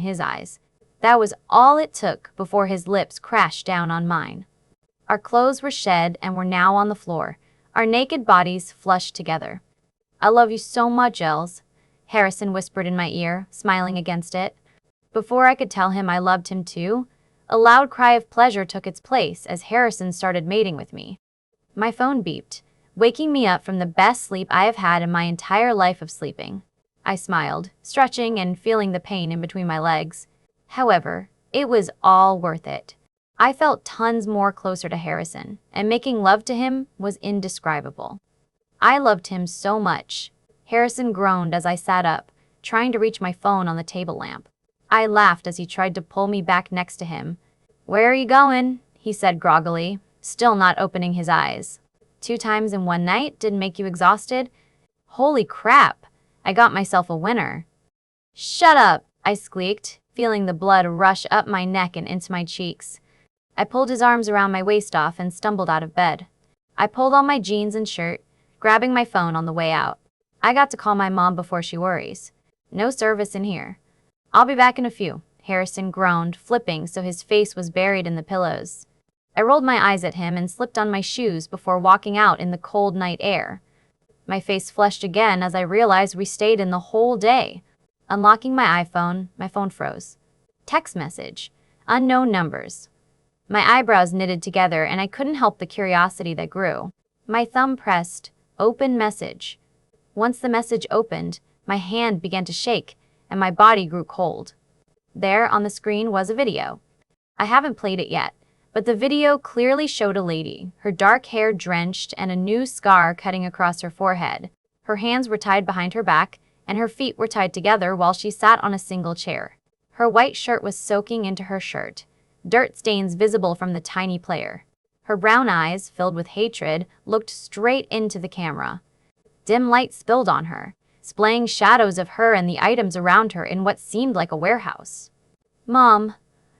his eyes. That was all it took before his lips crashed down on mine. Our clothes were shed and were now on the floor, our naked bodies flushed together. "I love you so much, Els," Harrison whispered in my ear, smiling against it. Before I could tell him I loved him too, a loud cry of pleasure took its place as Harrison started mating with me. My phone beeped, waking me up from the best sleep I have had in my entire life of sleeping. I smiled, stretching and feeling the pain in between my legs. However, it was all worth it. I felt tons more closer to Harrison, and making love to him was indescribable. I loved him so much. Harrison groaned as I sat up, trying to reach my phone on the table lamp. I laughed as he tried to pull me back next to him. "Where are you going?" he said groggily, still not opening his eyes. "2 times in one night didn't make you exhausted?" Holy crap! I got myself a winner. "Shut up!" I squeaked, feeling the blood rush up my neck and into my cheeks. I pulled his arms around my waist off and stumbled out of bed. I pulled on my jeans and shirt, grabbing my phone on the way out. I got to call my mom before she worries. "No service in here." "I'll be back in a few," Harrison groaned, flipping so his face was buried in the pillows. I rolled my eyes at him and slipped on my shoes before walking out in the cold night air. My face flushed again as I realized we stayed in the whole day. Unlocking my iPhone, my phone froze. Text message. Unknown numbers. My eyebrows knitted together and I couldn't help the curiosity that grew. My thumb pressed, "Open message." Once the message opened, my hand began to shake and my body grew cold. There on the screen was a video. I haven't played it yet, but the video clearly showed a lady, her dark hair drenched and a new scar cutting across her forehead. Her hands were tied behind her back and her feet were tied together while she sat on a single chair. Her white shirt was soaking into her shirt, dirt stains visible from the tiny player. Her brown eyes, filled with hatred, looked straight into the camera. Dim light spilled on her, splaying shadows of her and the items around her in what seemed like a warehouse. "Mom,"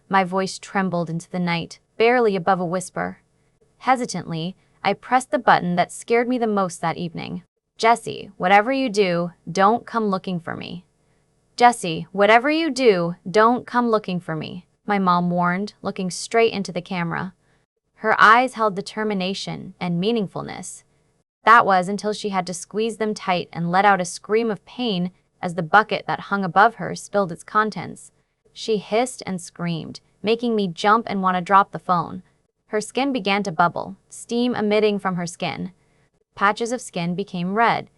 my voice trembled into the night, barely above a whisper. Hesitantly, I pressed the button that scared me the most that evening. "Jesse, whatever you do, don't come looking for me." "Jesse, whatever you do, don't come looking for me," my mom warned, looking straight into the camera. Her eyes held determination and meaningfulness. That was until she had to squeeze them tight and let out a scream of pain as the bucket that hung above her spilled its contents. She hissed and screamed, making me jump and want to drop the phone. Her skin began to bubble, steam emitting from her skin. Patches of skin became red.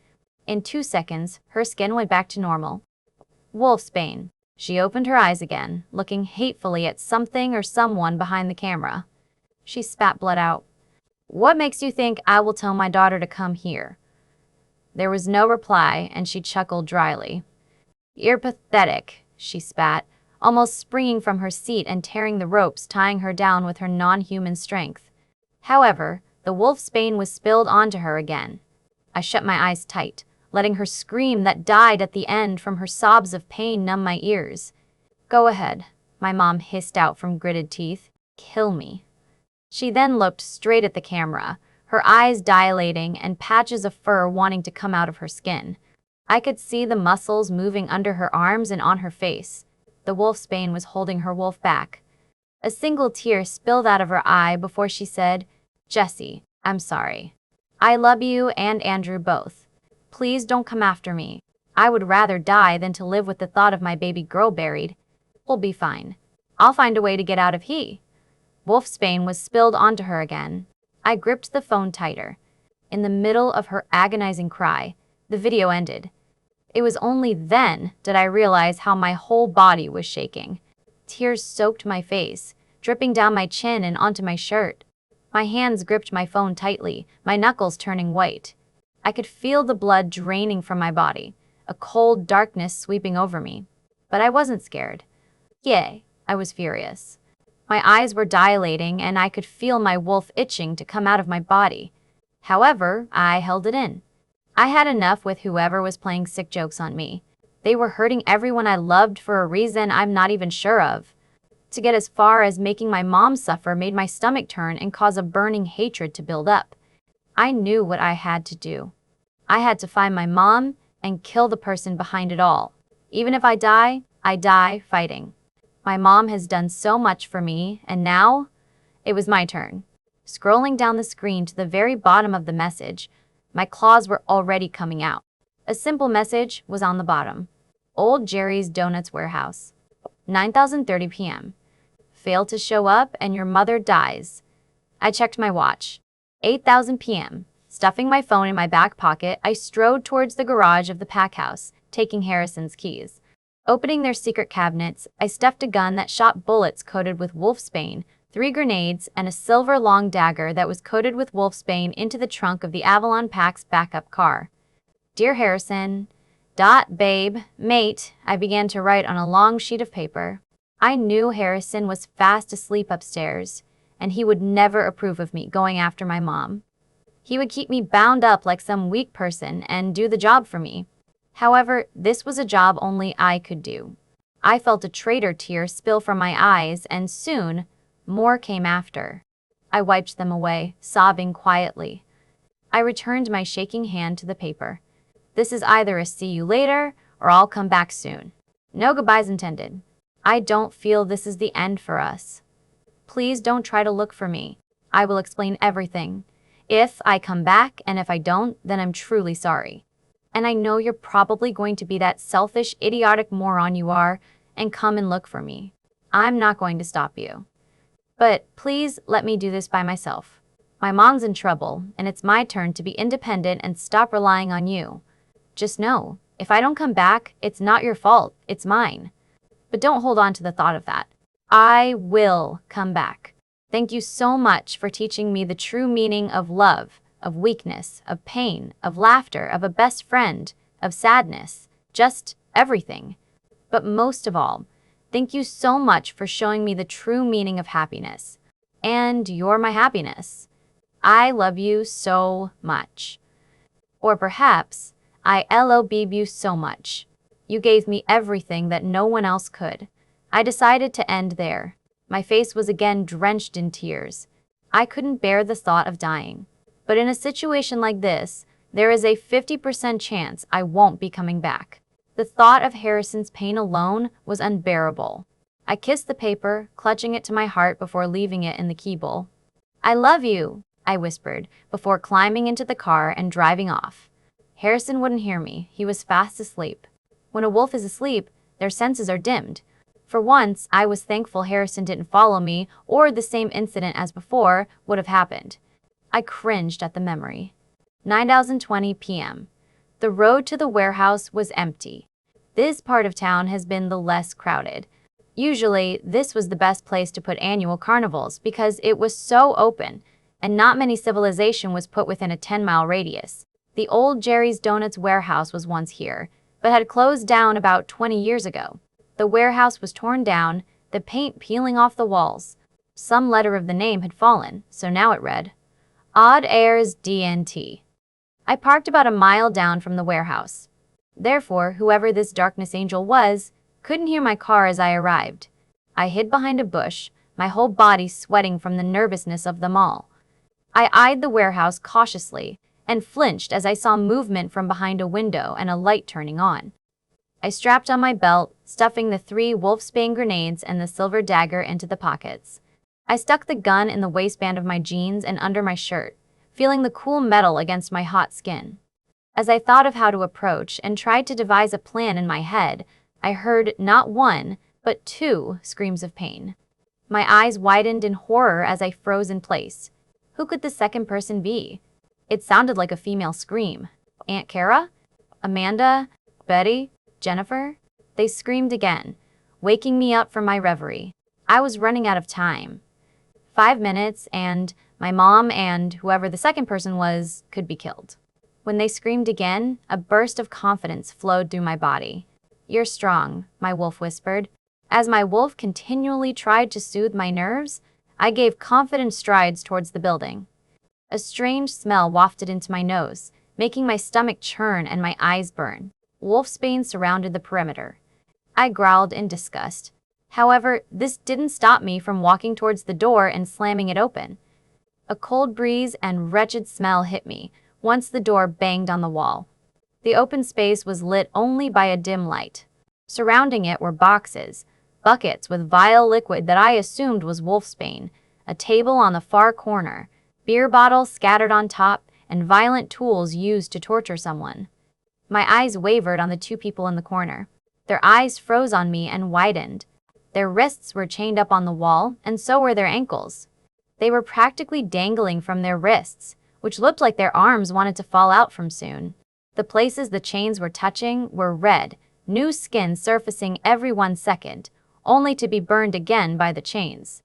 In 2 seconds, her skin went back to normal. "Wolfsbane." She opened her eyes again, looking hatefully at something or someone behind the camera. She spat blood out. "What makes you think I will tell my daughter to come here?" There was no reply, and she chuckled dryly. "You're pathetic," she spat, almost springing from her seat and tearing the ropes tying her down with her non-human strength. However, the wolfsbane was spilled onto her again. I shut my eyes tight, letting her scream that died at the end from her sobs of pain numb my ears. "Go ahead," my mom hissed out from gritted teeth. "Kill me." She then looked straight at the camera, her eyes dilating and patches of fur wanting to come out of her skin. I could see the muscles moving under her arms and on her face. The wolfsbane was holding her wolf back. A single tear spilled out of her eye before she said, "Jesse, I'm sorry. I love you and Andrew both. Please don't come after me. I would rather die than to live with the thought of my baby girl buried. We'll be fine. I'll find a way to get out of here." Wolfsbane was spilled onto her again. I gripped the phone tighter. In the middle of her agonizing cry, the video ended. It was only then did I realize how my whole body was shaking. Tears soaked my face, dripping down my chin and onto my shirt. My hands gripped my phone tightly, my knuckles turning white. I could feel the blood draining from my body, a cold darkness sweeping over me. But I wasn't scared. Yay, I was furious. My eyes were dilating and I could feel my wolf itching to come out of my body. However, I held it in. I had enough with whoever was playing sick jokes on me. They were hurting everyone I loved for a reason I'm not even sure of. To get as far as making my mom suffer made my stomach turn and cause a burning hatred to build up. I knew what I had to do. I had to find my mom and kill the person behind it all. Even if I die, I die fighting. My mom has done so much for me, and now it was my turn. Scrolling down the screen to the very bottom of the message, my claws were already coming out. A simple message was on the bottom. Old Jerry's Donuts Warehouse. 9:30 p.m. Fail to show up and your mother dies. I checked my watch. 8:00 p.m. Stuffing my phone in my back pocket, I strode towards the garage of the pack house, taking Harrison's keys. Opening their secret cabinets, I stuffed a gun that shot bullets coated with wolfsbane, 3 grenades, and a silver long dagger that was coated with wolfsbane into the trunk of the Avalon Pack's backup car. Dear Harrison, babe, mate, I began to write on a long sheet of paper. I knew Harrison was fast asleep upstairs, and he would never approve of me going after my mom. He would keep me bound up like some weak person and do the job for me. However, this was a job only I could do. I felt a traitor tear spill from my eyes, and soon, more came after. I wiped them away, sobbing quietly. I returned my shaking hand to the paper. This is either a see you later, or I'll come back soon. No goodbyes intended. I don't feel this is the end for us. Please don't try to look for me. I will explain everything. If I come back, and if I don't, then I'm truly sorry. And I know you're probably going to be that selfish, idiotic moron you are, and come and look for me. I'm not going to stop you. But please let me do this by myself. My mom's in trouble, and it's my turn to be independent and stop relying on you. Just know, if I don't come back, it's not your fault, it's mine. But don't hold on to the thought of that. I will come back. Thank you so much for teaching me the true meaning of love, of weakness, of pain, of laughter, of a best friend, of sadness, just everything. But most of all, thank you so much for showing me the true meaning of happiness. And you're my happiness. I love you so much. Or perhaps, I love you so much. You gave me everything that no one else could. I decided to end there. My face was again drenched in tears. I couldn't bear the thought of dying. But in a situation like this, there is a 50% chance I won't be coming back. The thought of Harrison's pain alone was unbearable. I kissed the paper, clutching it to my heart before leaving it in the key bowl. I love you, I whispered, before climbing into the car and driving off. Harrison wouldn't hear me. He was fast asleep. When a wolf is asleep, their senses are dimmed. For once, I was thankful Harrison didn't follow me, or the same incident as before would have happened. I cringed at the memory. 9:20 p.m. The road to the warehouse was empty. This part of town has been the less crowded. Usually, this was the best place to put annual carnivals because it was so open, and not many civilization was put within a 10-mile radius. The old Jerry's Donuts warehouse was once here, but had closed down about 20 years ago. The warehouse was torn down, the paint peeling off the walls. Some letter of the name had fallen, so now it read, Odd Airs DNT. I parked about a mile down from the warehouse. Therefore, whoever this darkness angel was, couldn't hear my car as I arrived. I hid behind a bush, my whole body sweating from the nervousness of them all. I eyed the warehouse cautiously, and flinched as I saw movement from behind a window and a light turning on. I strapped on my belt, stuffing the 3 wolfsbane grenades and the silver dagger into the pockets. I stuck the gun in the waistband of my jeans and under my shirt, feeling the cool metal against my hot skin. As I thought of how to approach and tried to devise a plan in my head, I heard not 1, but 2 screams of pain. My eyes widened in horror as I froze in place. Who could the second person be? It sounded like a female scream. Aunt Kara? Amanda? Betty? Jennifer? They screamed again, waking me up from my reverie. I was running out of time. 5 minutes, and my mom and whoever the second person was could be killed. When they screamed again, a burst of confidence flowed through my body. You're strong, my wolf whispered. As my wolf continually tried to soothe my nerves, I gave confident strides towards the building. A strange smell wafted into my nose, making my stomach churn and my eyes burn. Wolfsbane surrounded the perimeter. I growled in disgust. However, this didn't stop me from walking towards the door and slamming it open. A cold breeze and wretched smell hit me once the door banged on the wall. The open space was lit only by a dim light. Surrounding it were boxes, buckets with vile liquid that I assumed was wolfsbane, a table on the far corner, beer bottles scattered on top, and violent tools used to torture someone. My eyes wavered on the two people in the corner. Their eyes froze on me and widened. Their wrists were chained up on the wall, and so were their ankles. They were practically dangling from their wrists, which looked like their arms wanted to fall out from soon. The places the chains were touching were red, new skin surfacing every 1 second, only to be burned again by the chains.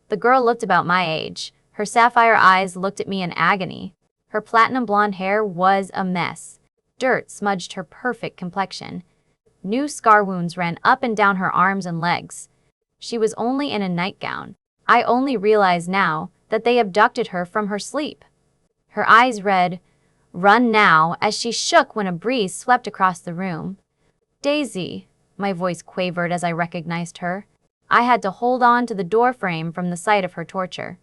The girl looked about my age. Her sapphire eyes looked at me in agony. Her platinum blonde hair was a mess. Dirt smudged her perfect complexion. New scar wounds ran up and down her arms and legs. She was only in a nightgown. I only realize now that they abducted her from her sleep. Her eyes read, "Run now," as she shook when a breeze swept across the room. "Daisy," my voice quavered as I recognized her. I had to hold on to the doorframe from the sight of her torture.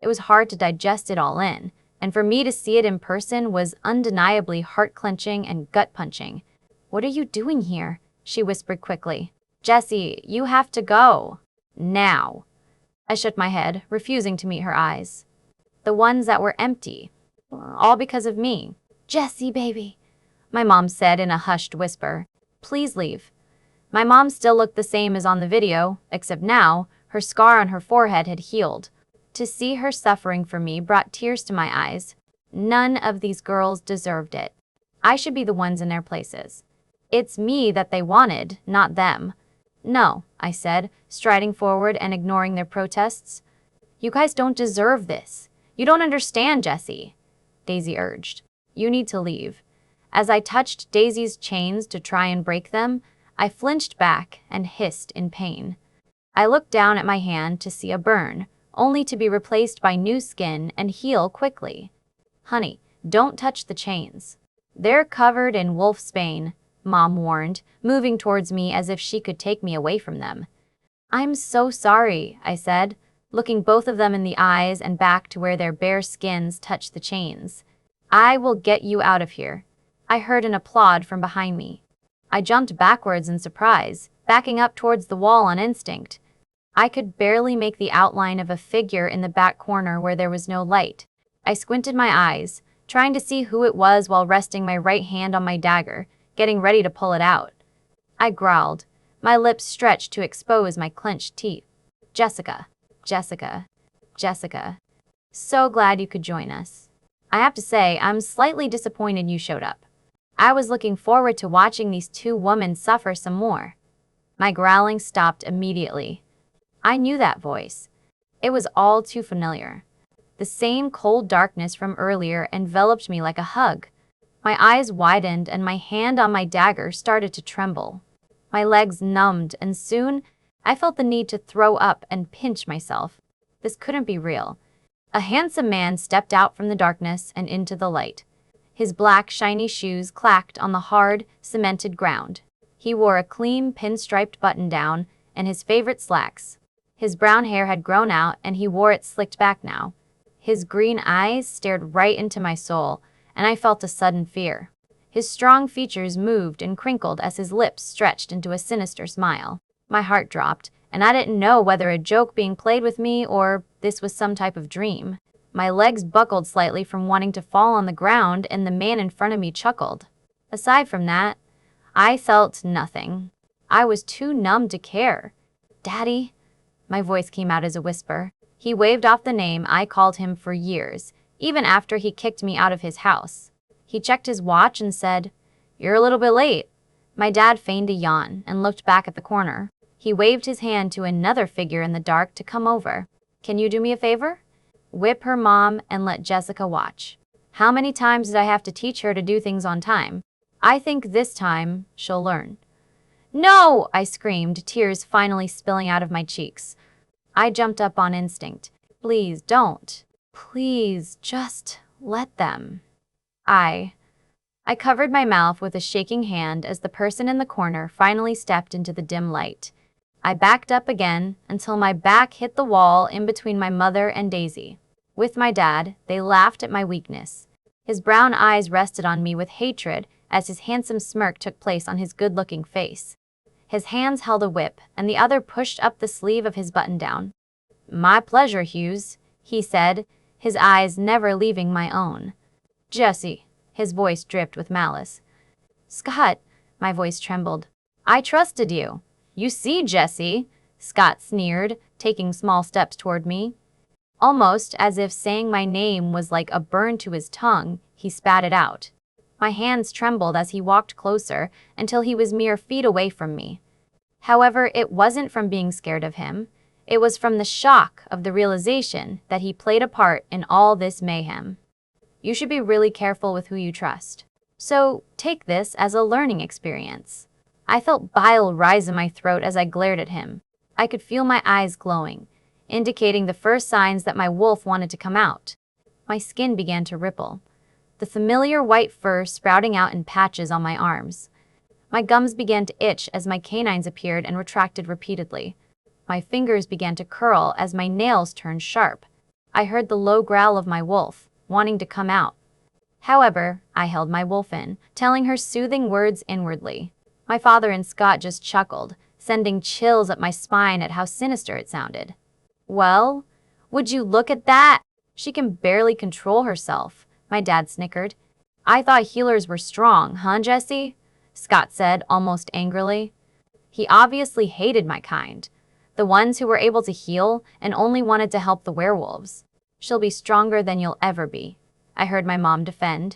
It was hard to digest it all in, and for me to see it in person was undeniably heart-clenching and gut-punching. "What are you doing here?" she whispered quickly. "Jessie, you have to go. Now." I shook my head, refusing to meet her eyes. The ones that were empty. All because of me. "Jessie, baby," my mom said in a hushed whisper. "Please leave." My mom still looked the same as on the video, except now, her scar on her forehead had healed. To see her suffering for me brought tears to my eyes. None of these girls deserved it. I should be the ones in their places. It's me that they wanted, not them. "No," I said, striding forward and ignoring their protests. "You guys don't deserve this. You don't understand, Jessie," Daisy urged. "You need to leave." As I touched Daisy's chains to try and break them, I flinched back and hissed in pain. I looked down at my hand to see a burn, only to be replaced by new skin and heal quickly. "Honey, don't touch the chains. They're covered in wolfsbane," Mom warned, moving towards me as if she could take me away from them. "I'm so sorry," I said, looking both of them in the eyes and back to where their bare skins touched the chains. "I will get you out of here." I heard an applaud from behind me. I jumped backwards in surprise, backing up towards the wall on instinct. I could barely make the outline of a figure in the back corner where there was no light. I squinted my eyes, trying to see who it was while resting my right hand on my dagger, getting ready to pull it out. I growled, my lips stretched to expose my clenched teeth. "Jessica, Jessica, Jessica. So glad you could join us. I have to say, I'm slightly disappointed you showed up. I was looking forward to watching these two women suffer some more." My growling stopped immediately. I knew that voice. It was all too familiar. The same cold darkness from earlier enveloped me like a hug. My eyes widened and my hand on my dagger started to tremble. My legs numbed, and soon I felt the need to throw up and pinch myself. This couldn't be real. A handsome man stepped out from the darkness and into the light. His black, shiny shoes clacked on the hard, cemented ground. He wore a clean, pinstriped button-down and his favorite slacks. His brown hair had grown out and he wore it slicked back now. His green eyes stared right into my soul, and I felt a sudden fear. His strong features moved and crinkled as his lips stretched into a sinister smile. My heart dropped, and I didn't know whether a joke being played with me or this was some type of dream. My legs buckled slightly from wanting to fall on the ground, and the man in front of me chuckled. Aside from that, I felt nothing. I was too numb to care. "Daddy?" My voice came out as a whisper. He waved off the name I called him for years, even after he kicked me out of his house. He checked his watch and said, "You're a little bit late." My dad feigned a yawn and looked back at the corner. He waved his hand to another figure in the dark to come over. "Can you do me a favor? Whip her mom and let Jessica watch." How many times did I have to teach her to do things on time? I think this time she'll learn. "No!" I screamed, tears finally spilling out of my cheeks. I jumped up on instinct. "Please don't. Please just let them." I covered my mouth with a shaking hand as the person in the corner finally stepped into the dim light. I backed up again until my back hit the wall in between my mother and Daisy. With my dad, they laughed at my weakness. His brown eyes rested on me with hatred as his handsome smirk took place on his good-looking face. His hands held a whip, and the other pushed up the sleeve of his button-down. "My pleasure, Hughes," he said, his eyes never leaving my own. "Jesse," his voice dripped with malice. "Scott," my voice trembled. "I trusted you." "You see, Jesse," Scott sneered, taking small steps toward me. Almost as if saying my name was like a burn to his tongue, he spat it out. My hands trembled as he walked closer until he was mere feet away from me. However, it wasn't from being scared of him. It was from the shock of the realization that he played a part in all this mayhem. You should be really careful with who you trust. So take this as a learning experience. I felt bile rise in my throat as I glared at him. I could feel my eyes glowing, indicating the first signs that my wolf wanted to come out. My skin began to ripple, the familiar white fur sprouting out in patches on my arms. My gums began to itch as my canines appeared and retracted repeatedly. My fingers began to curl as my nails turned sharp. I heard the low growl of my wolf, wanting to come out. However, I held my wolf in, telling her soothing words inwardly. My father and Scott just chuckled, sending chills up my spine at how sinister it sounded. "Well, would you look at that? She can barely control herself," my dad snickered. "I thought healers were strong, huh, Jesse?" Scott said, almost angrily. He obviously hated my kind, the ones who were able to heal and only wanted to help the werewolves. "She'll be stronger than you'll ever be," I heard my mom defend.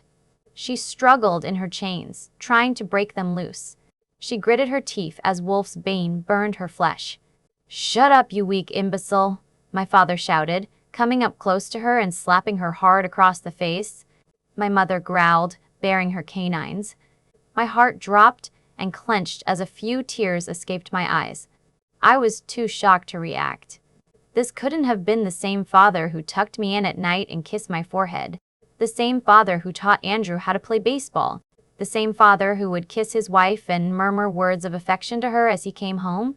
She struggled in her chains, trying to break them loose. She gritted her teeth as Wolf's bane burned her flesh. "Shut up, you weak imbecile," my father shouted, coming up close to her and slapping her hard across the face. My mother growled, baring her canines. My heart dropped and clenched as a few tears escaped my eyes. I was too shocked to react. This couldn't have been the same father who tucked me in at night and kissed my forehead. The same father who taught Andrew how to play baseball. The same father who would kiss his wife and murmur words of affection to her as he came home.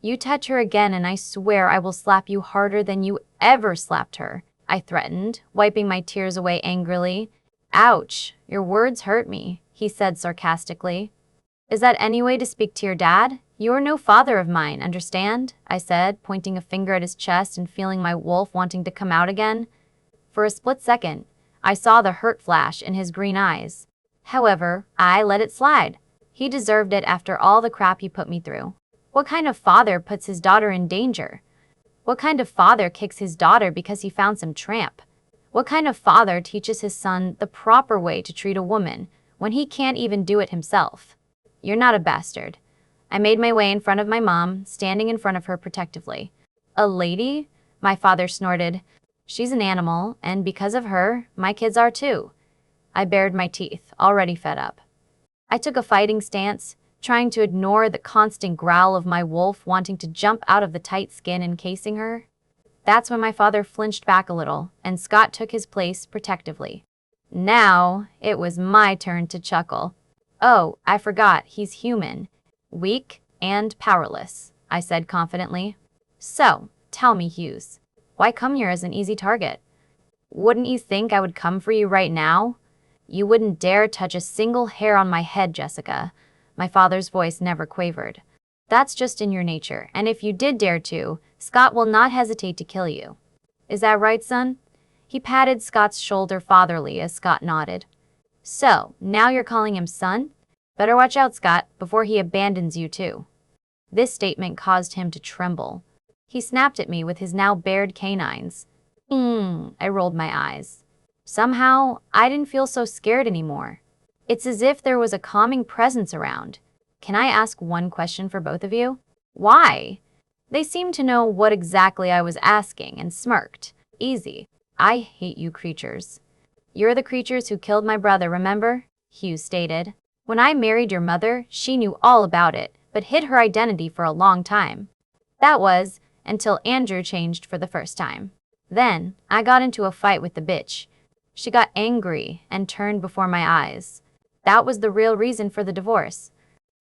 "You touch her again and I swear I will slap you harder than you ever slapped her," I threatened, wiping my tears away angrily. "Ouch, your words hurt me," he said sarcastically. "Is that any way to speak to your dad? You're no father of mine, understand?" I said, pointing a finger at his chest and feeling my wolf wanting to come out again. For a split second, I saw the hurt flash in his green eyes. However, I let it slide. He deserved it after all the crap he put me through. What kind of father puts his daughter in danger? What kind of father kicks his daughter because he found some tramp? What kind of father teaches his son the proper way to treat a woman when he can't even do it himself? "You're not a bastard." I made my way in front of my mom, standing in front of her protectively. "A lady?" my father snorted. "She's an animal, and because of her, my kids are too." I bared my teeth, already fed up. I took a fighting stance, trying to ignore the constant growl of my wolf wanting to jump out of the tight skin encasing her. That's when my father flinched back a little, and Scott took his place protectively. Now, it was my turn to chuckle. "Oh, I forgot, he's human. Weak and powerless," I said confidently. "So, tell me, Hughes, why come here as an easy target? Wouldn't you think I would come for you right now? You wouldn't dare touch a single hair on my head, Jessica." My father's voice never quavered. "That's just in your nature, and if you did dare to, Scott will not hesitate to kill you. Is that right, son?" He patted Scott's shoulder fatherly as Scott nodded. "So, now you're calling him son? Better watch out, Scott, before he abandons you too." This statement caused him to tremble. He snapped at me with his now bared canines. I rolled my eyes. Somehow, I didn't feel so scared anymore. It's as if there was a calming presence around. "Can I ask one question for both of you?" "Why?" They seemed to know what exactly I was asking and smirked. "Easy. I hate you creatures." "You're the creatures who killed my brother, remember?" Hughes stated. "When I married your mother, she knew all about it, but hid her identity for a long time. That was until Andrew changed for the first time. Then, I got into a fight with the bitch. She got angry and turned before my eyes. That was the real reason for the divorce.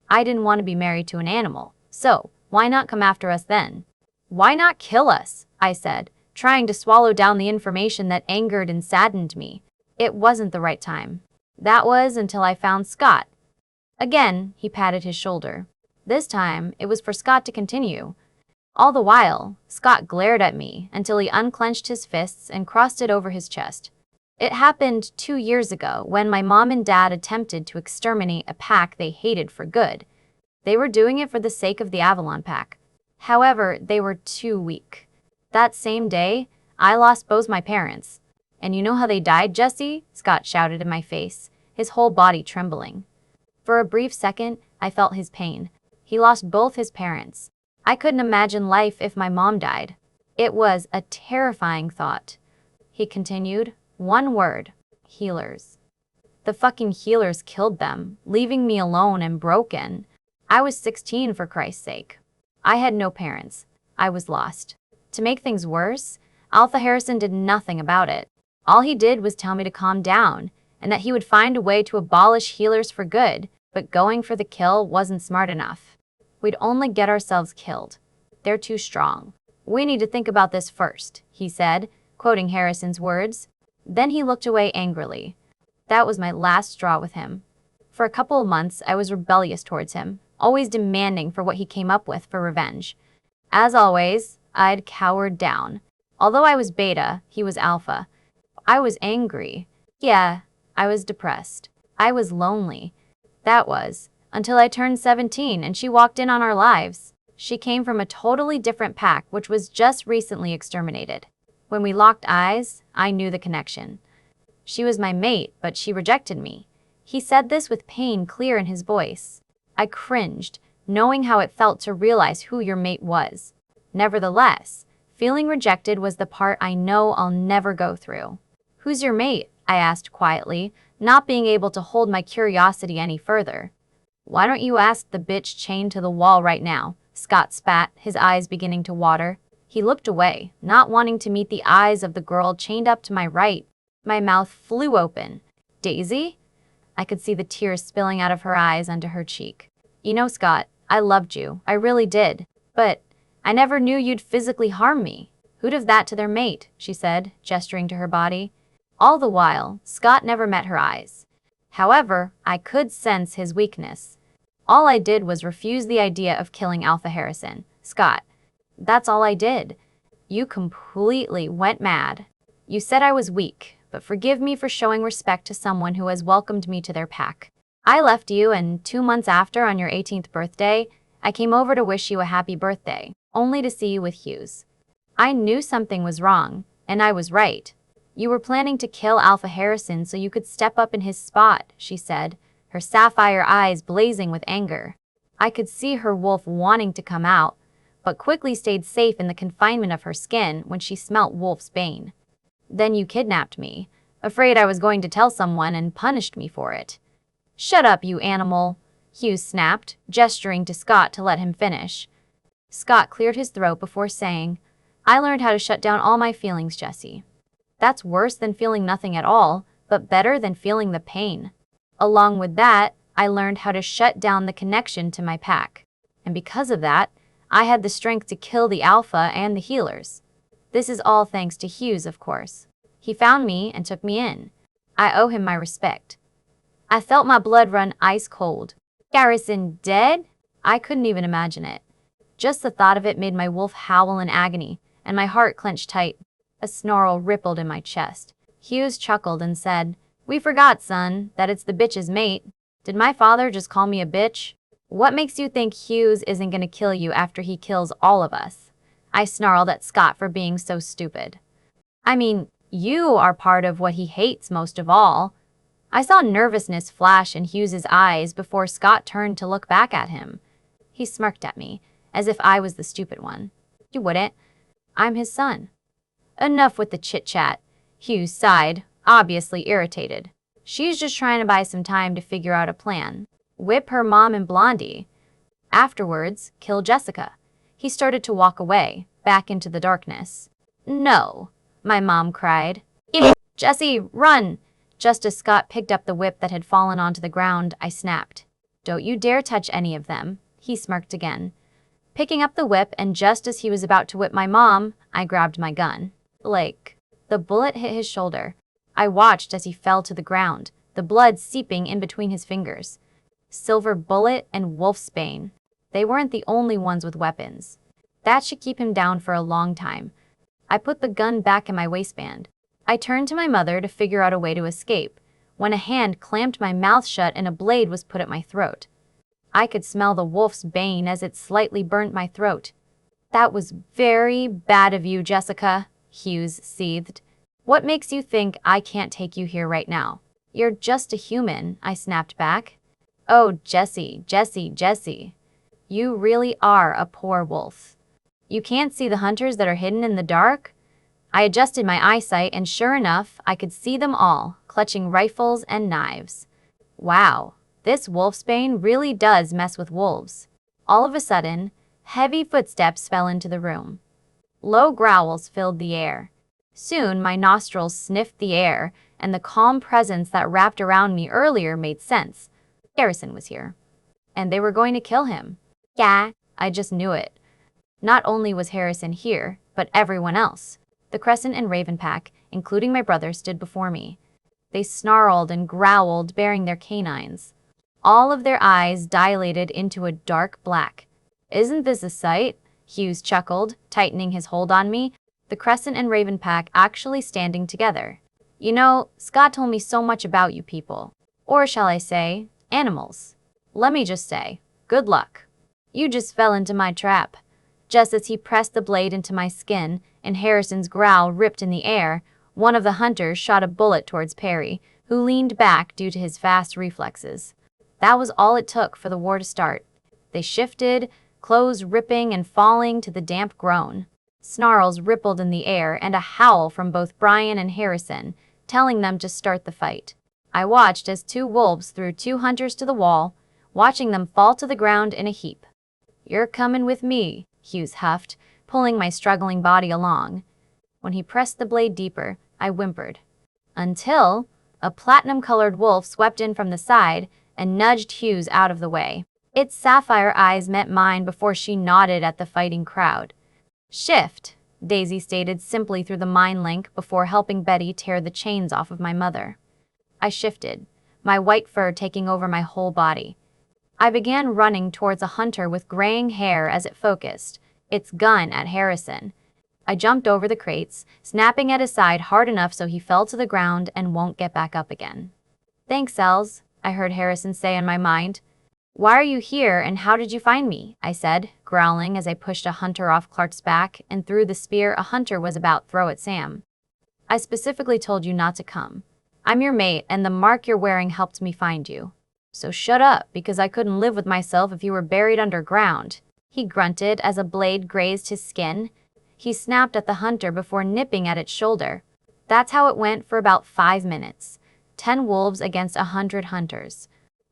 I didn't want to be married to an animal, so why not come after us then?" "Why not kill us?" I said, trying to swallow down the information that angered and saddened me. It wasn't the right time. That was until I found Scott. Again, he patted his shoulder. This time, it was for Scott to continue. All the while, Scott glared at me until he unclenched his fists and crossed it over his chest. It happened 2 years ago when my mom and dad attempted to exterminate a pack they hated for good. They were doing it for the sake of the Avalon pack. However, they were too weak. That same day, I lost both my parents. And you know how they died, Jesse? Scott shouted in my face, his whole body trembling. For a brief second, I felt his pain. He lost both his parents. I couldn't imagine life if my mom died. It was a terrifying thought. He continued, one word, healers. The fucking healers killed them, leaving me alone and broken. I was 16 for Christ's sake. I had no parents. I was lost. To make things worse, Alpha Harrison did nothing about it. All he did was tell me to calm down, and that he would find a way to abolish healers for good, but going for the kill wasn't smart enough. We'd only get ourselves killed. They're too strong. We need to think about this first, he said, quoting Harrison's words. Then he looked away angrily. That was my last straw with him. For a couple of months, I was rebellious towards him, always demanding for what he came up with for revenge. As always, I'd cowered down. Although I was beta, he was alpha. I was angry. Yeah, I was depressed. I was lonely. That was, until I turned 17 and she walked in on our lives. She came from a totally different pack which was just recently exterminated. When we locked eyes, I knew the connection. She was my mate, but she rejected me. He said this with pain clear in his voice. I cringed, knowing how it felt to realize who your mate was. Nevertheless, feeling rejected was the part I know I'll never go through. Who's your mate? I asked quietly, not being able to hold my curiosity any further. Why don't you ask the bitch chained to the wall right now? Scott spat, his eyes beginning to water. He looked away, not wanting to meet the eyes of the girl chained up to my right. My mouth flew open. Daisy? I could see the tears spilling out of her eyes onto her cheek. You know, Scott, I loved you. I really did. But I never knew you'd physically harm me. Who'd have that to their mate? She said, gesturing to her body. All the while, Scott never met her eyes. However, I could sense his weakness. All I did was refuse the idea of killing Alpha Harrison. Scott, that's all I did. You completely went mad. You said I was weak, but forgive me for showing respect to someone who has welcomed me to their pack. I left you, and 2 months after, on your 18th birthday, I came over to wish you a happy birthday, only to see you with Hughes. I knew something was wrong, and I was right. You were planning to kill Alpha Harrison so you could step up in his spot, she said, her sapphire eyes blazing with anger. I could see her wolf wanting to come out, but quickly stayed safe in the confinement of her skin when she smelt wolf's bane. Then you kidnapped me, afraid I was going to tell someone and punished me for it. Shut up, you animal, Hughes snapped, gesturing to Scott to let him finish. Scott cleared his throat before saying, I learned how to shut down all my feelings, Jesse. That's worse than feeling nothing at all, but better than feeling the pain. Along with that, I learned how to shut down the connection to my pack. And because of that, I had the strength to kill the alpha and the healers. This is all thanks to Hughes, of course. He found me and took me in. I owe him my respect. I felt my blood run ice cold. Garrison dead? I couldn't even imagine it. Just the thought of it made my wolf howl in agony, and my heart clenched tight. A snarl rippled in my chest. Hughes chuckled and said, We forgot, son, that it's the bitch's mate. Did my father just call me a bitch? What makes you think Hughes isn't gonna kill you after he kills all of us? I snarled at Scott for being so stupid. I mean, you are part of what he hates most of all. I saw nervousness flash in Hughes's eyes before Scott turned to look back at him. He smirked at me, as if I was the stupid one. You wouldn't. I'm his son. Enough with the chit-chat. Hughes sighed, obviously irritated. She's just trying to buy some time to figure out a plan. Whip her mom and Blondie. Afterwards, kill Jessica. He started to walk away, back into the darkness. No, my mom cried. Jesse, run! Just as Scott picked up the whip that had fallen onto the ground, I snapped. Don't you dare touch any of them. He smirked again. Picking up the whip, and just as he was about to whip my mom, I grabbed my gun. The bullet hit his shoulder. I watched as he fell to the ground, the blood seeping in between his fingers. Silver bullet and wolfsbane. They weren't the only ones with weapons. That should keep him down for a long time. I put the gun back in my waistband. I turned to my mother to figure out a way to escape, when a hand clamped my mouth shut and a blade was put at my throat. I could smell the wolf's bane as it slightly burnt my throat. "That was very bad of you, Jessica," Hughes seethed. "What makes you think I can't take you here right now?" "You're just a human," I snapped back. "Oh, Jessie, Jessie, Jessie. You really are a poor wolf. You can't see the hunters that are hidden in the dark?" I adjusted my eyesight and sure enough, I could see them all, clutching rifles and knives. Wow, this wolfsbane really does mess with wolves. All of a sudden, heavy footsteps fell into the room. Low growls filled the air. Soon my nostrils sniffed the air, and the calm presence that wrapped around me earlier made sense. Harrison was here. And they were going to kill him. Yeah, I just knew it. Not only was Harrison here, but everyone else. The Crescent and Raven pack, including my brother, stood before me. They snarled and growled, baring their canines. All of their eyes dilated into a dark black. "Isn't this a sight?" Hughes chuckled, tightening his hold on me, the Crescent and Raven pack actually standing together. "You know, Scott told me so much about you people. Or shall I say, animals. Let me just say, good luck. You just fell into my trap." Just as he pressed the blade into my skin and Harrison's growl ripped in the air, one of the hunters shot a bullet towards Perry, who leaned back due to his fast reflexes. That was all it took for the war to start. They shifted, clothes ripping and falling to the damp groan. Snarls rippled in the air and a howl from both Brian and Harrison, telling them to start the fight. I watched as two wolves threw two hunters to the wall, watching them fall to the ground in a heap. "You're coming with me," Hughes huffed, pulling my struggling body along. When he pressed the blade deeper, I whimpered. Until a platinum-colored wolf swept in from the side and nudged Hughes out of the way. Its sapphire eyes met mine before she nodded at the fighting crowd. "Shift," Daisy stated simply through the mind link before helping Betty tear the chains off of my mother. I shifted, my white fur taking over my whole body. I began running towards a hunter with graying hair as it focused, its gun at Harrison. I jumped over the crates, snapping at his side hard enough so he fell to the ground and won't get back up again. "Thanks, Els," I heard Harrison say in my mind. "Why are you here and how did you find me?" I said, growling as I pushed a hunter off Clark's back and threw the spear a hunter was about to throw at Sam. "I specifically told you not to come. I'm your mate and the mark you're wearing helped me find you. So shut up, because I couldn't live with myself if you were buried underground," he grunted as a blade grazed his skin. He snapped at the hunter before nipping at its shoulder. That's how it went for about 5 minutes. 10 wolves against 100 hunters.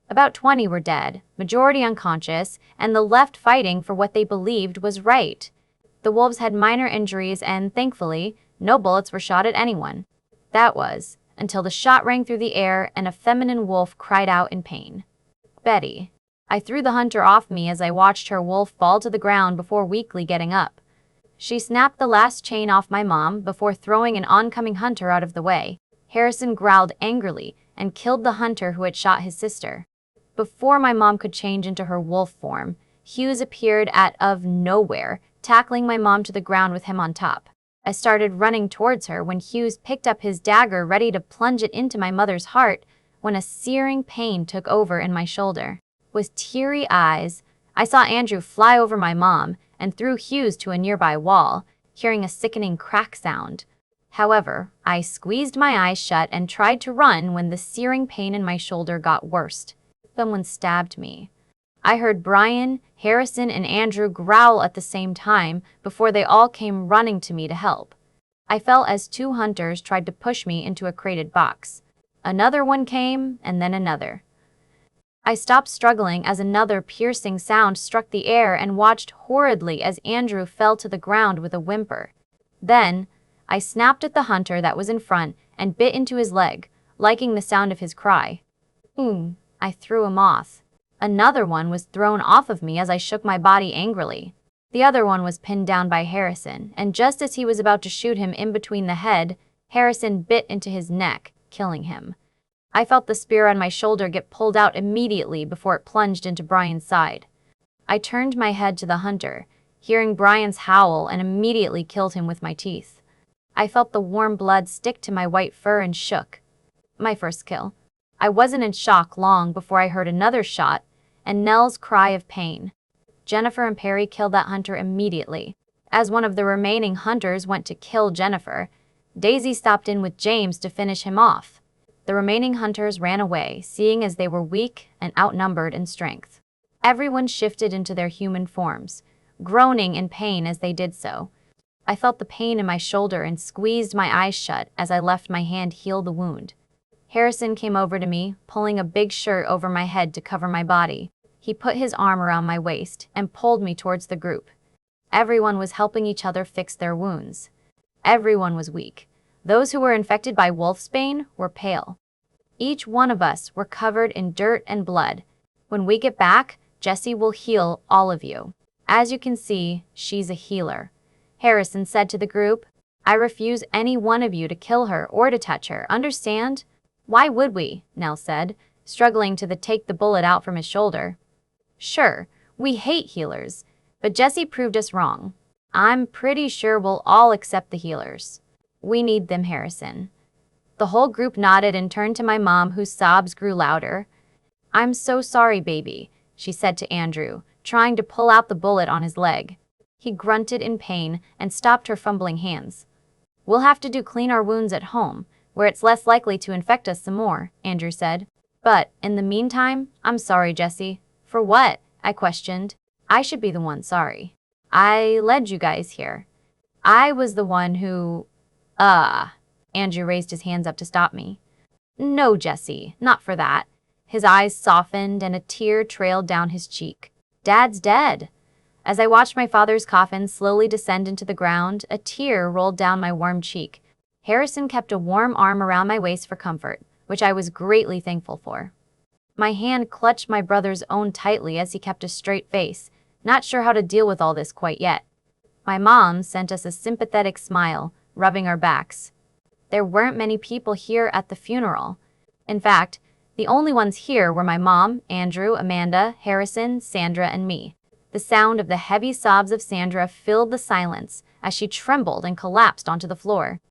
About 20 were dead, majority unconscious, and the left fighting for what they believed was right. The wolves had minor injuries and, thankfully, no bullets were shot at anyone. That was, until the shot rang through the air and a feminine wolf cried out in pain. "Betty." I threw the hunter off me as I watched her wolf fall to the ground before weakly getting up. She snapped the last chain off my mom before throwing an oncoming hunter out of the way. Harrison growled angrily and killed the hunter who had shot his sister. Before my mom could change into her wolf form, Hughes appeared out of nowhere, tackling my mom to the ground with him on top. I started running towards her when Hughes picked up his dagger ready to plunge it into my mother's heart when a searing pain took over in my shoulder. With teary eyes, I saw Andrew fly over my mom and threw Hughes to a nearby wall, hearing a sickening crack sound. However, I squeezed my eyes shut and tried to run when the searing pain in my shoulder got worse. Someone stabbed me. I heard Brian, Harrison, and Andrew growl at the same time before they all came running to me to help. I fell as 2 hunters tried to push me into a crated box. Another one came, and then another. I stopped struggling as another piercing sound struck the air and watched horridly as Andrew fell to the ground with a whimper. Then, I snapped at the hunter that was in front and bit into his leg, liking the sound of his cry. I threw him off. Another one was thrown off of me as I shook my body angrily. The other one was pinned down by Harrison, and just as he was about to shoot him in between the head, Harrison bit into his neck, killing him. I felt the spear on my shoulder get pulled out immediately before it plunged into Brian's side. I turned my head to the hunter, hearing Brian's howl, and immediately killed him with my teeth. I felt the warm blood stick to my white fur and shook. My first kill. I wasn't in shock long before I heard another shot and Nell's cry of pain. Jennifer and Perry killed that hunter immediately. As one of the remaining hunters went to kill Jennifer, Daisy stopped in with James to finish him off. The remaining hunters ran away, seeing as they were weak and outnumbered in strength. Everyone shifted into their human forms, groaning in pain as they did so. I felt the pain in my shoulder and squeezed my eyes shut as I left my hand heal the wound. Harrison came over to me, pulling a big shirt over my head to cover my body. He put his arm around my waist and pulled me towards the group. Everyone was helping each other fix their wounds. Everyone was weak. Those who were infected by wolfsbane were pale. Each one of us were covered in dirt and blood. When we get back, Jessie will heal all of you. As you can see, she's a healer. Harrison said to the group, I refuse any one of you to kill her or to touch her, understand? Why would we? Nell said, struggling to take the bullet out from his shoulder. Sure, we hate healers, but Jessie proved us wrong. I'm pretty sure we'll all accept the healers. We need them, Harrison. The whole group nodded and turned to my mom, whose sobs grew louder. I'm so sorry, baby, she said to Andrew, trying to pull out the bullet on his leg. He grunted in pain and stopped her fumbling hands. We'll have to clean our wounds at home, where it's less likely to infect us some more, Andrew said. But, in the meantime, I'm sorry, Jessie. For what? I questioned. I should be the one sorry. I led you guys here. I was the one who… Andrew raised his hands up to stop me. No, Jessie, not for that. His eyes softened and a tear trailed down his cheek. Dad's dead. As I watched my father's coffin slowly descend into the ground, a tear rolled down my warm cheek. Harrison kept a warm arm around my waist for comfort, which I was greatly thankful for. My hand clutched my brother's own tightly as he kept a straight face, not sure how to deal with all this quite yet. My mom sent us a sympathetic smile, rubbing our backs. There weren't many people here at the funeral. In fact, the only ones here were my mom, Andrew, Amanda, Harrison, Sandra, and me. The sound of the heavy sobs of Sandra filled the silence as she trembled and collapsed onto the floor.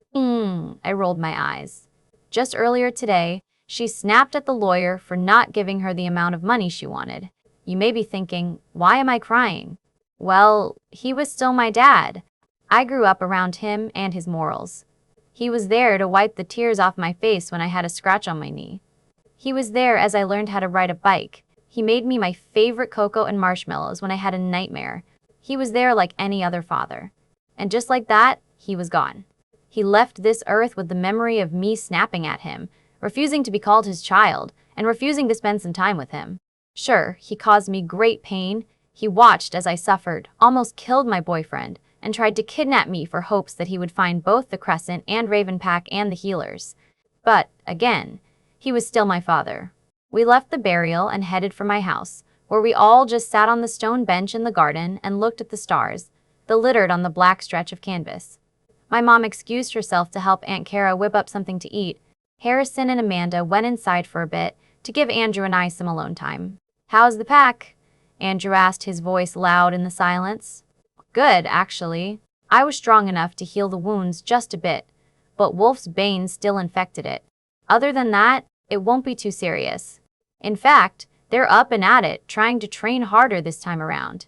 I rolled my eyes. Just earlier today, she snapped at the lawyer for not giving her the amount of money she wanted. You may be thinking, why am I crying? Well, he was still my dad. I grew up around him and his morals. He was there to wipe the tears off my face when I had a scratch on my knee. He was there as I learned how to ride a bike. He made me my favorite cocoa and marshmallows when I had a nightmare. He was there like any other father. And just like that, he was gone. He left this earth with the memory of me snapping at him, refusing to be called his child, and refusing to spend some time with him. Sure, he caused me great pain. He watched as I suffered, almost killed my boyfriend, and tried to kidnap me for hopes that he would find both the Crescent and Raven Pack and the healers. But, again, he was still my father. We left the burial and headed for my house, where we all just sat on the stone bench in the garden and looked at the stars, littered on the black stretch of canvas. My mom excused herself to help Aunt Kara whip up something to eat. Harrison and Amanda went inside for a bit to give Andrew and I some alone time. How's the pack? Andrew asked, his voice loud in the silence. Good, actually. I was strong enough to heal the wounds just a bit, but Wolf's Bane still infected it. Other than that, it won't be too serious. In fact, they're up and at it, trying to train harder this time around.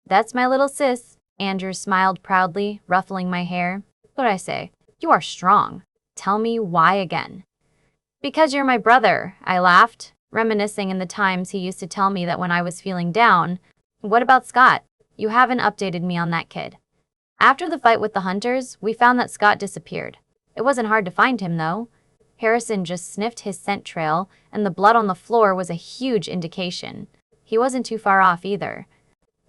That's my little sis, Andrew smiled proudly, ruffling my hair. What'd I say? You are strong. Tell me why again. Because you're my brother, I laughed, reminiscing in the times he used to tell me that when I was feeling down. What about Scott? You haven't updated me on that kid. After the fight with the hunters, we found that Scott disappeared. It wasn't hard to find him, though. Harrison just sniffed his scent trail, and the blood on the floor was a huge indication. He wasn't too far off either.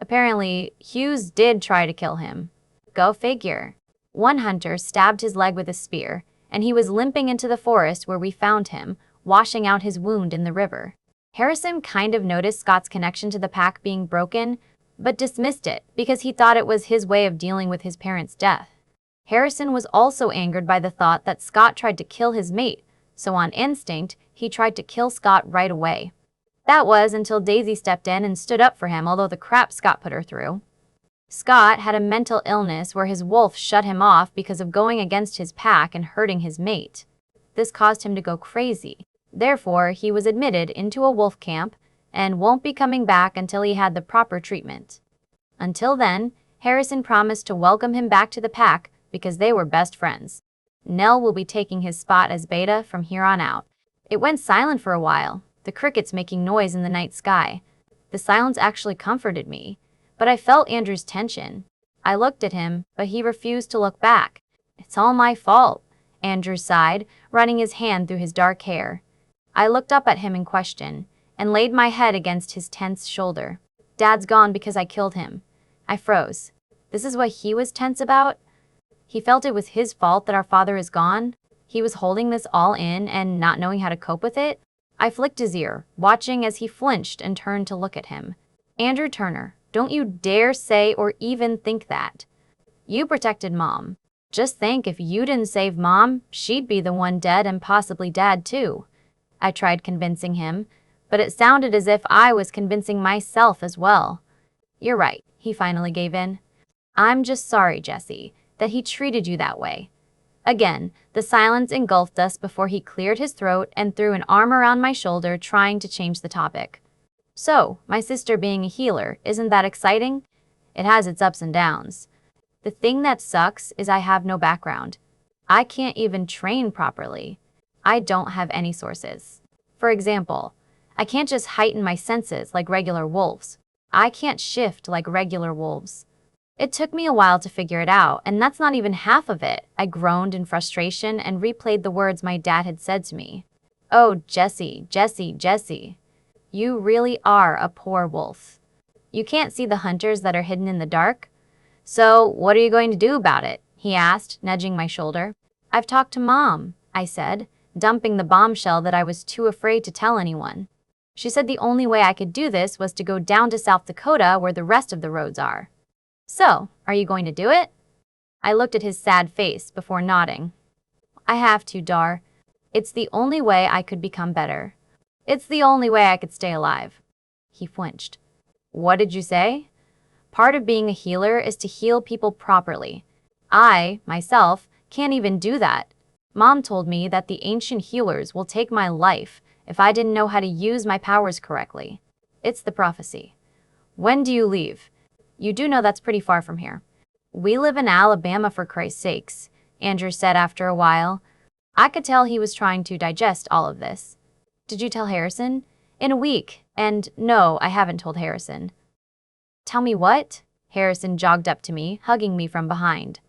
Apparently, Hughes did try to kill him. Go figure. One hunter stabbed his leg with a spear, and he was limping into the forest where we found him, washing out his wound in the river. Harrison kind of noticed Scott's connection to the pack being broken, but dismissed it because he thought it was his way of dealing with his parents' death. Harrison was also angered by the thought that Scott tried to kill his mate, so on instinct, he tried to kill Scott right away. That was until Daisy stepped in and stood up for him, although the crap Scott put her through. Scott had a mental illness where his wolf shut him off because of going against his pack and hurting his mate. This caused him to go crazy. Therefore, he was admitted into a wolf camp and won't be coming back until he had the proper treatment. Until then, Harrison promised to welcome him back to the pack because they were best friends. Nell will be taking his spot as Beta from here on out. It went silent for a while, the crickets making noise in the night sky. The silence actually comforted me, but I felt Andrew's tension. I looked at him, but he refused to look back. It's all my fault, Andrew sighed, running his hand through his dark hair. I looked up at him in question and laid my head against his tense shoulder. Dad's gone because I killed him. I froze. This is what he was tense about? He felt it was his fault that our father is gone? He was holding this all in and not knowing how to cope with it? I flicked his ear, watching as he flinched and turned to look at him. Andrew Turner, don't you dare say or even think that. You protected Mom. Just think, if you didn't save Mom, she'd be the one dead and possibly Dad too. I tried convincing him, but it sounded as if I was convincing myself as well. You're right, he finally gave in. I'm just sorry, Jesse, that he treated you that way. Again, the silence engulfed us before he cleared his throat and threw an arm around my shoulder, trying to change the topic. So, my sister being a healer, isn't that exciting? It has its ups and downs. The thing that sucks is I have no background. I can't even train properly. I don't have any sources. For example, I can't just heighten my senses like regular wolves. I can't shift like regular wolves. It took me a while to figure it out, and that's not even half of it. I groaned in frustration and replayed the words my dad had said to me. Oh, Jesse, Jesse, Jesse. You really are a poor wolf. You can't see the hunters that are hidden in the dark? So, what are you going to do about it? He asked, nudging my shoulder. I've talked to Mom, I said, dumping the bombshell that I was too afraid to tell anyone. She said the only way I could do this was to go down to South Dakota where the rest of the roads are. So, are you going to do it? I looked at his sad face before nodding. I have to, Dar. It's the only way I could become better. It's the only way I could stay alive. He flinched. What did you say? Part of being a healer is to heal people properly. I, myself, can't even do that. Mom told me that the ancient healers will take my life if I didn't know how to use my powers correctly. It's the prophecy. When do you leave? You do know that's pretty far from here. We live in Alabama, for Christ's sakes, Andrew said after a while. I could tell he was trying to digest all of this. Did you tell Harrison? In a week. And no, I haven't told Harrison. Tell me what? Harrison jogged up to me, hugging me from behind.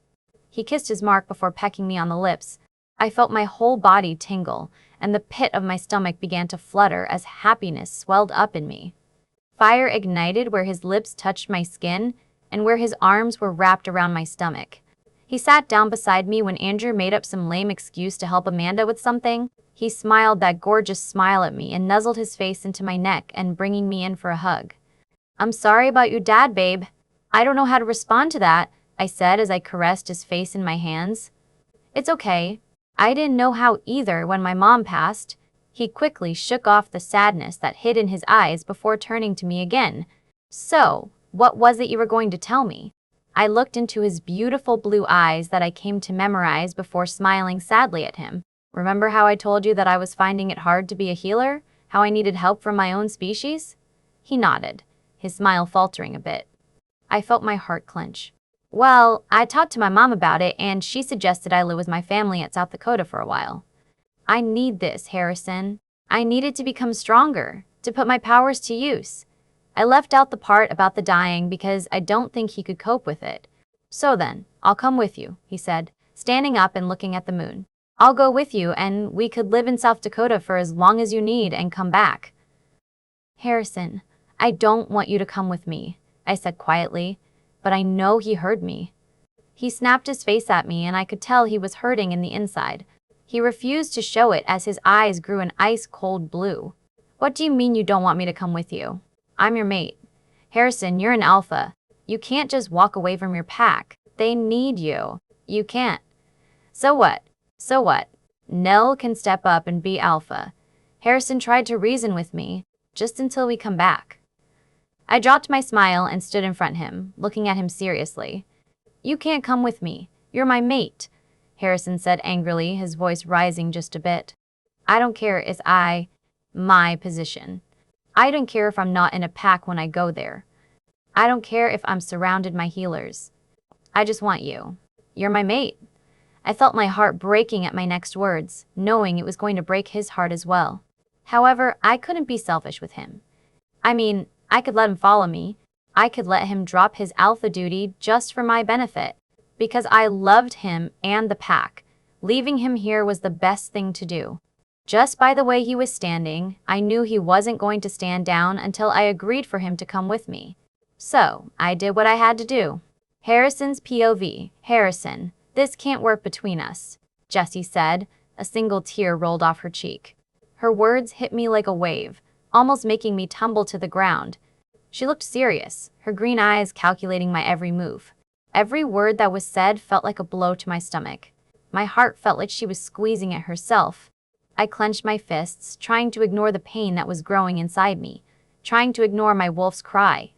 He kissed his mark before pecking me on the lips. I felt my whole body tingle, and the pit of my stomach began to flutter as happiness swelled up in me. Fire ignited where his lips touched my skin and where his arms were wrapped around my stomach. He sat down beside me when Andrew made up some lame excuse to help Amanda with something. He smiled that gorgeous smile at me and nuzzled his face into my neck and bringing me in for a hug. I'm sorry about your dad, babe. I don't know how to respond to that, I said as I caressed his face in my hands. It's okay. I didn't know how either when my mom passed. He quickly shook off the sadness that hid in his eyes before turning to me again. So, what was it you were going to tell me? I looked into his beautiful blue eyes that I came to memorize before smiling sadly at him. Remember how I told you that I was finding it hard to be a healer? How I needed help from my own species? He nodded, his smile faltering a bit. I felt my heart clench. Well, I talked to my mom about it, and she suggested I live with my family at South Dakota for a while. I need this, Harrison. I needed to become stronger, to put my powers to use. I left out the part about the dying because I don't think he could cope with it. So then, I'll come with you, he said, standing up and looking at the moon. I'll go with you, and we could live in South Dakota for as long as you need and come back. Harrison, I don't want you to come with me, I said quietly, but I know he heard me. He snapped his face at me, and I could tell he was hurting in the inside. He refused to show it as his eyes grew an ice-cold blue. What do you mean you don't want me to come with you? I'm your mate. Harrison, you're an alpha. You can't just walk away from your pack. They need you. You can't. So what? So what? Nell can step up and be alpha. Harrison tried to reason with me. just until we come back. I dropped my smile and stood in front of him, looking at him seriously. You can't come with me. You're my mate, Harrison said angrily, his voice rising just a bit. I don't care if my position. I don't care if I'm not in a pack when I go there. I don't care if I'm surrounded by healers. I just want you. You're my mate. I felt my heart breaking at my next words, knowing it was going to break his heart as well. However, I couldn't be selfish with him. I mean, I could let him follow me. I could let him drop his alpha duty just for my benefit. Because I loved him and the pack. Leaving him here was the best thing to do. Just by the way he was standing, I knew he wasn't going to stand down until I agreed for him to come with me. So, I did what I had to do. Harrison's POV. Harrison, this can't work between us, Jessie said. A single tear rolled off her cheek. Her words hit me like a wave, almost making me tumble to the ground. She looked serious, her green eyes calculating my every move. Every word that was said felt like a blow to my stomach. My heart felt like she was squeezing it herself. I clenched my fists, trying to ignore the pain that was growing inside me, trying to ignore my wolf's cry.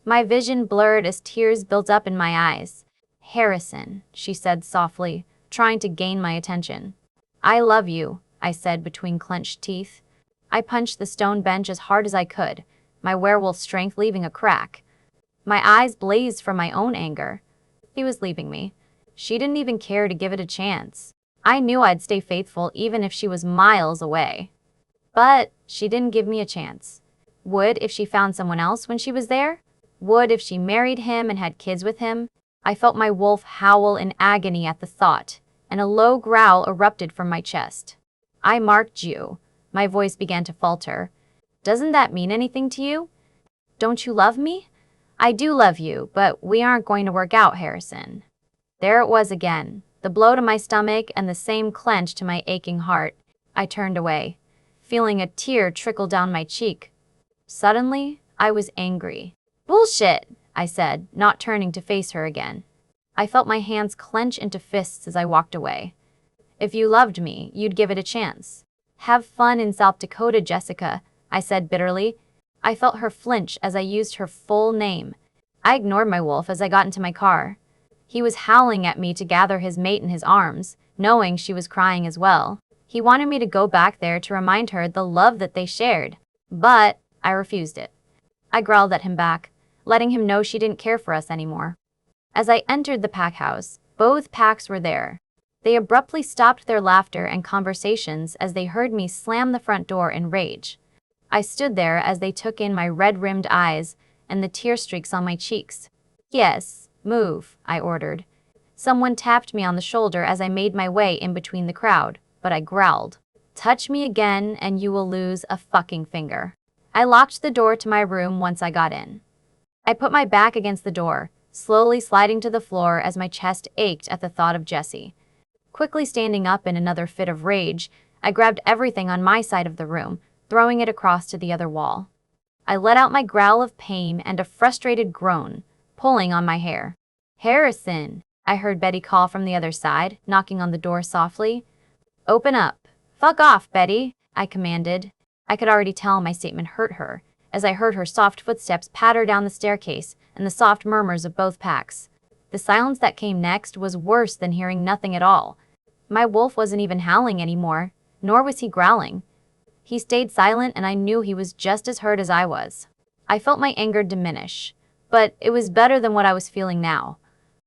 My vision blurred as tears built up in my eyes. Harrison, she said softly, trying to gain my attention. I love you, I said between clenched teeth. I punched the stone bench as hard as I could, my werewolf strength leaving a crack. My eyes blazed from my own anger. He was leaving me. She didn't even care to give it a chance. I knew I'd stay faithful even if she was miles away. But she didn't give me a chance. Would if she found someone else when she was there? Would if she married him and had kids with him? I felt my wolf howl in agony at the thought, and a low growl erupted from my chest. I marked you. My voice began to falter. Doesn't that mean anything to you? Don't you love me? I do love you, but we aren't going to work out, Harrison. There it was again, the blow to my stomach and the same clench to my aching heart. I turned away, feeling a tear trickle down my cheek. Suddenly, I was angry. Bullshit, I said, not turning to face her again. I felt my hands clench into fists as I walked away. If you loved me, you'd give it a chance. Have fun in South Dakota, Jessica, I said bitterly. I felt her flinch as I used her full name. I ignored my wolf as I got into my car. He was howling at me to gather his mate in his arms, knowing she was crying as well. He wanted me to go back there to remind her the love that they shared. But I refused it. I growled at him back, letting him know she didn't care for us anymore. As I entered the pack house, both packs were there. They abruptly stopped their laughter and conversations as they heard me slam the front door in rage. I stood there as they took in my red-rimmed eyes and the tear streaks on my cheeks. Yes, move, I ordered. Someone tapped me on the shoulder as I made my way in between the crowd, but I growled. Touch me again and you will lose a fucking finger. I locked the door to my room once I got in. I put my back against the door, slowly sliding to the floor as my chest ached at the thought of Jessie. Quickly standing up in another fit of rage, I grabbed everything on my side of the room, throwing it across to the other wall. I let out my growl of pain and a frustrated groan, pulling on my hair. Harrison, I heard Betty call from the other side, knocking on the door softly. Open up. Fuck off, Betty, I commanded. I could already tell my statement hurt her, as I heard her soft footsteps patter down the staircase and the soft murmurs of both packs. The silence that came next was worse than hearing nothing at all. My wolf wasn't even howling anymore, nor was he growling. He stayed silent and I knew he was just as hurt as I was. I felt my anger diminish, but it was better than what I was feeling now.